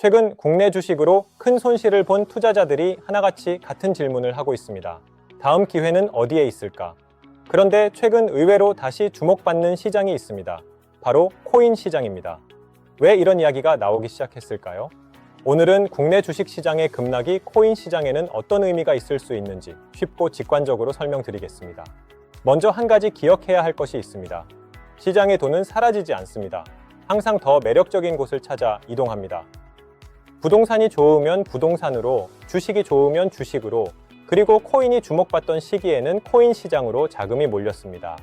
최근 국내 주식으로 큰 손실을 본 투자자들이 하나같이 같은 질문을 하고 있습니다. 다음 기회는 어디에 있을까? 그런데 최근 의외로 다시 주목받는 시장이 있습니다. 바로 코인 시장입니다. 왜 이런 이야기가 나오기 시작했을까요? 오늘은 국내 주식 시장의 급락이 코인 시장에는 어떤 의미가 있을 수 있는지 쉽고 직관적으로 설명드리겠습니다. 먼저 한 가지 기억해야 할 것이 있습니다. 시장의 돈은 사라지지 않습니다. 항상 더 매력적인 곳을 찾아 이동합니다. 부동산이 좋으면 부동산으로, 주식이 좋으면 주식으로, 그리고 코인이 주목받던 시기에는 코인 시장으로 자금이 몰렸습니다.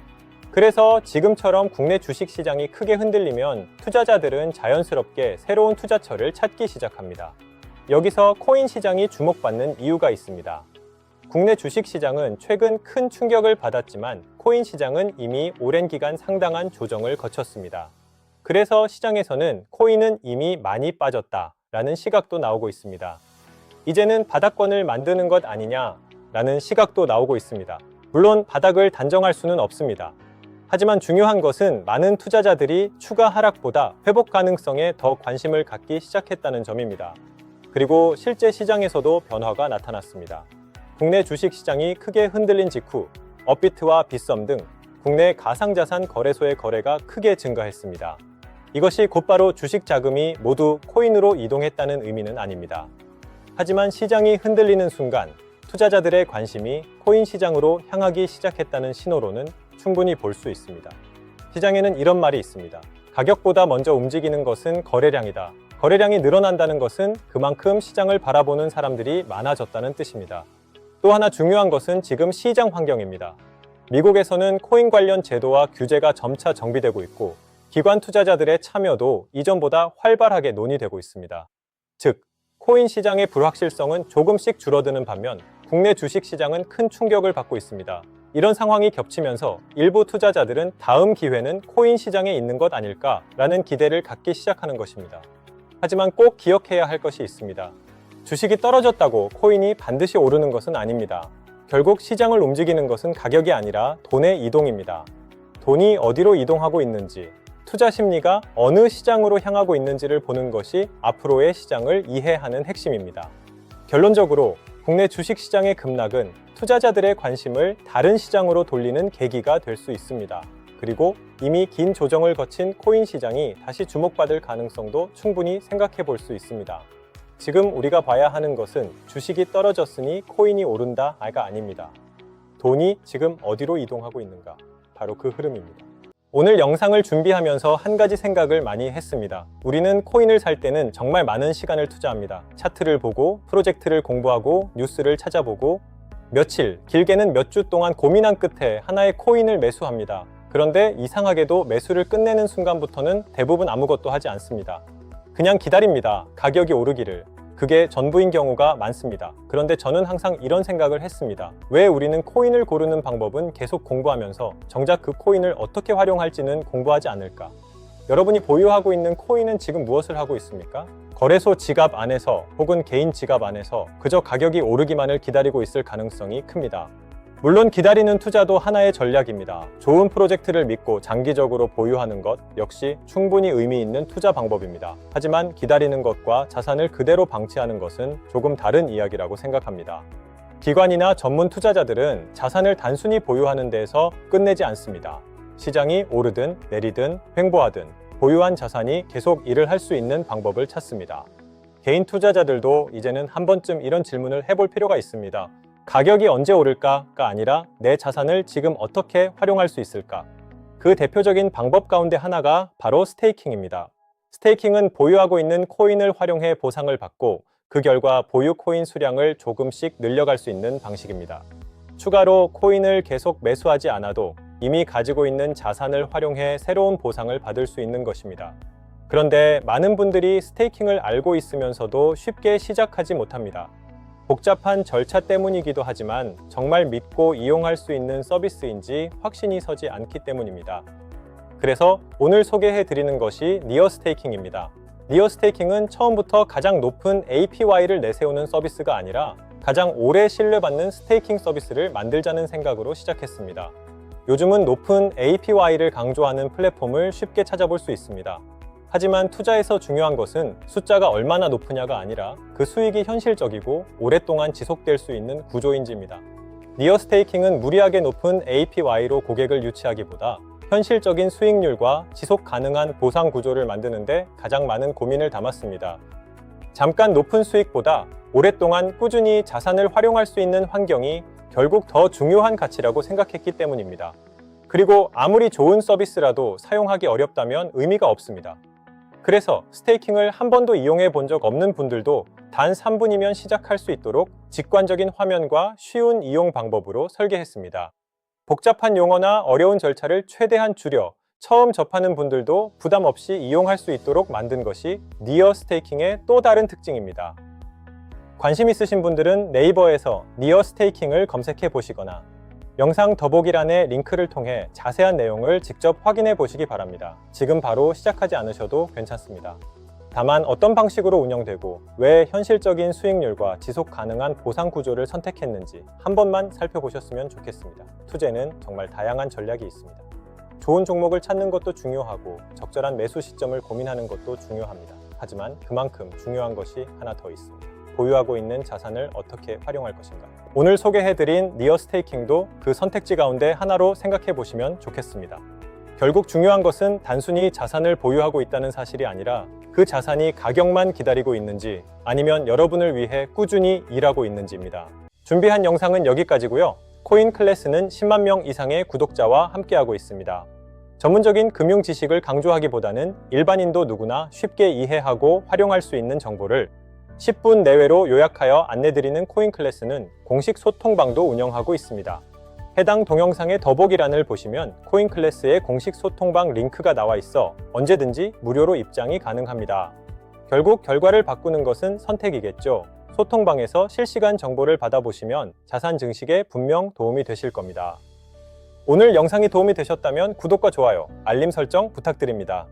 그래서 지금처럼 국내 주식 시장이 크게 흔들리면 투자자들은 자연스럽게 새로운 투자처를 찾기 시작합니다. 여기서 코인 시장이 주목받는 이유가 있습니다. 국내 주식 시장은 최근 큰 충격을 받았지만 코인 시장은 이미 오랜 기간 상당한 조정을 거쳤습니다. 그래서 시장에서는 코인은 이미 많이 빠졌다라는 시각도 나오고 있습니다. 이제는 바닥권을 만드는 것 아니냐라는 시각도 나오고 있습니다. 물론 바닥을 단정할 수는 없습니다. 하지만 중요한 것은 많은 투자자들이 추가 하락보다 회복 가능성에 더 관심을 갖기 시작했다는 점입니다. 그리고 실제 시장에서도 변화가 나타났습니다. 국내 주식 시장이 크게 흔들린 직후 업비트와 빗썸 등 국내 가상자산 거래소의 거래가 크게 증가했습니다. 이것이 곧바로 주식 자금이 모두 코인으로 이동했다는 의미는 아닙니다. 하지만 시장이 흔들리는 순간 투자자들의 관심이 코인 시장으로 향하기 시작했다는 신호로는 충분히 볼 수 있습니다. 시장에는 이런 말이 있습니다. 가격보다 먼저 움직이는 것은 거래량이다. 거래량이 늘어난다는 것은 그만큼 시장을 바라보는 사람들이 많아졌다는 뜻입니다. 또 하나 중요한 것은 지금 시장 환경입니다. 미국에서는 코인 관련 제도와 규제가 점차 정비되고 있고 기관 투자자들의 참여도 이전보다 활발하게 논의되고 있습니다. 즉, 코인 시장의 불확실성은 조금씩 줄어드는 반면 국내 주식 시장은 큰 충격을 받고 있습니다. 이런 상황이 겹치면서 일부 투자자들은 다음 기회는 코인 시장에 있는 것 아닐까라는 기대를 갖기 시작하는 것입니다. 하지만 꼭 기억해야 할 것이 있습니다. 주식이 떨어졌다고 코인이 반드시 오르는 것은 아닙니다. 결국 시장을 움직이는 것은 가격이 아니라 돈의 이동입니다. 돈이 어디로 이동하고 있는지, 투자 심리가 어느 시장으로 향하고 있는지를 보는 것이 앞으로의 시장을 이해하는 핵심입니다. 결론적으로 국내 주식 시장의 급락은 투자자들의 관심을 다른 시장으로 돌리는 계기가 될 수 있습니다. 그리고 이미 긴 조정을 거친 코인 시장이 다시 주목받을 가능성도 충분히 생각해 볼 수 있습니다. 지금 우리가 봐야 하는 것은 주식이 떨어졌으니 코인이 오른다가 아닙니다. 돈이 지금 어디로 이동하고 있는가? 바로 그 흐름입니다. 오늘 영상을 준비하면서 한 가지 생각을 많이 했습니다. 우리는 코인을 살 때는 정말 많은 시간을 투자합니다. 차트를 보고, 프로젝트를 공부하고, 뉴스를 찾아보고, 며칠, 길게는 몇 주 동안 고민한 끝에 하나의 코인을 매수합니다. 그런데 이상하게도 매수를 끝내는 순간부터는 대부분 아무것도 하지 않습니다. 그냥 기다립니다. 가격이 오르기를. 그게 전부인 경우가 많습니다. 그런데 저는 항상 이런 생각을 했습니다. 왜 우리는 코인을 고르는 방법은 계속 공부하면서 정작 그 코인을 어떻게 활용할지는 공부하지 않을까? 여러분이 보유하고 있는 코인은 지금 무엇을 하고 있습니까? 거래소 지갑 안에서 혹은 개인 지갑 안에서 그저 가격이 오르기만을 기다리고 있을 가능성이 큽니다. 물론 기다리는 투자도 하나의 전략입니다. 좋은 프로젝트를 믿고 장기적으로 보유하는 것 역시 충분히 의미 있는 투자 방법입니다. 하지만 기다리는 것과 자산을 그대로 방치하는 것은 조금 다른 이야기라고 생각합니다. 기관이나 전문 투자자들은 자산을 단순히 보유하는 데에서 끝내지 않습니다. 시장이 오르든 내리든 횡보하든 보유한 자산이 계속 일을 할 수 있는 방법을 찾습니다. 개인 투자자들도 이제는 한 번쯤 이런 질문을 해볼 필요가 있습니다. 가격이 언제 오를까가 아니라 내 자산을 지금 어떻게 활용할 수 있을까? 그 대표적인 방법 가운데 하나가 바로 스테이킹입니다. 스테이킹은 보유하고 있는 코인을 활용해 보상을 받고 그 결과 보유 코인 수량을 조금씩 늘려갈 수 있는 방식입니다. 추가로 코인을 계속 매수하지 않아도 이미 가지고 있는 자산을 활용해 새로운 보상을 받을 수 있는 것입니다. 그런데 많은 분들이 스테이킹을 알고 있으면서도 쉽게 시작하지 못합니다. 복잡한 절차 때문이기도 하지만 정말 믿고 이용할 수 있는 서비스인지 확신이 서지 않기 때문입니다. 그래서 오늘 소개해 드리는 것이 니어 스테이킹입니다. 니어 스테이킹은 처음부터 가장 높은 APY를 내세우는 서비스가 아니라 가장 오래 신뢰받는 스테이킹 서비스를 만들자는 생각으로 시작했습니다. 요즘은 높은 APY를 강조하는 플랫폼을 쉽게 찾아볼 수 있습니다. 하지만 투자에서 중요한 것은 숫자가 얼마나 높으냐가 아니라 그 수익이 현실적이고 오랫동안 지속될 수 있는 구조인지입니다. 니어 스테이킹은 무리하게 높은 APY로 고객을 유치하기보다 현실적인 수익률과 지속 가능한 보상 구조를 만드는데 가장 많은 고민을 담았습니다. 잠깐 높은 수익보다 오랫동안 꾸준히 자산을 활용할 수 있는 환경이 결국 더 중요한 가치라고 생각했기 때문입니다. 그리고 아무리 좋은 서비스라도 사용하기 어렵다면 의미가 없습니다. 그래서 스테이킹을 한 번도 이용해 본 적 없는 분들도 단 3분이면 시작할 수 있도록 직관적인 화면과 쉬운 이용 방법으로 설계했습니다. 복잡한 용어나 어려운 절차를 최대한 줄여 처음 접하는 분들도 부담 없이 이용할 수 있도록 만든 것이 니어 스테이킹의 또 다른 특징입니다. 관심 있으신 분들은 네이버에서 니어 스테이킹을 검색해 보시거나 영상 더보기란의 링크를 통해 자세한 내용을 직접 확인해 보시기 바랍니다. 지금 바로 시작하지 않으셔도 괜찮습니다. 다만 어떤 방식으로 운영되고 왜 현실적인 수익률과 지속 가능한 보상 구조를 선택했는지 한 번만 살펴보셨으면 좋겠습니다. 투자에는 정말 다양한 전략이 있습니다. 좋은 종목을 찾는 것도 중요하고 적절한 매수 시점을 고민하는 것도 중요합니다. 하지만 그만큼 중요한 것이 하나 더 있습니다. 보유하고 있는 자산을 어떻게 활용할 것인가. 오늘 소개해드린 니어 스테이킹도 그 선택지 가운데 하나로 생각해 보시면 좋겠습니다. 결국 중요한 것은 단순히 자산을 보유하고 있다는 사실이 아니라 그 자산이 가격만 기다리고 있는지 아니면 여러분을 위해 꾸준히 일하고 있는지입니다. 준비한 영상은 여기까지고요. 코인 클래스는 10만 명 이상의 구독자와 함께하고 있습니다. 전문적인 금융 지식을 강조하기보다는 일반인도 누구나 쉽게 이해하고 활용할 수 있는 정보를 10분 내외로 요약하여 안내드리는 코인 클래스는 공식 소통방도 운영하고 있습니다. 해당 동영상의 더보기란을 보시면 코인 클래스의 공식 소통방 링크가 나와 있어 언제든지 무료로 입장이 가능합니다. 결국 결과를 바꾸는 것은 선택이겠죠. 소통방에서 실시간 정보를 받아보시면 자산 증식에 분명 도움이 되실 겁니다. 오늘 영상이 도움이 되셨다면 구독과 좋아요, 알림 설정 부탁드립니다.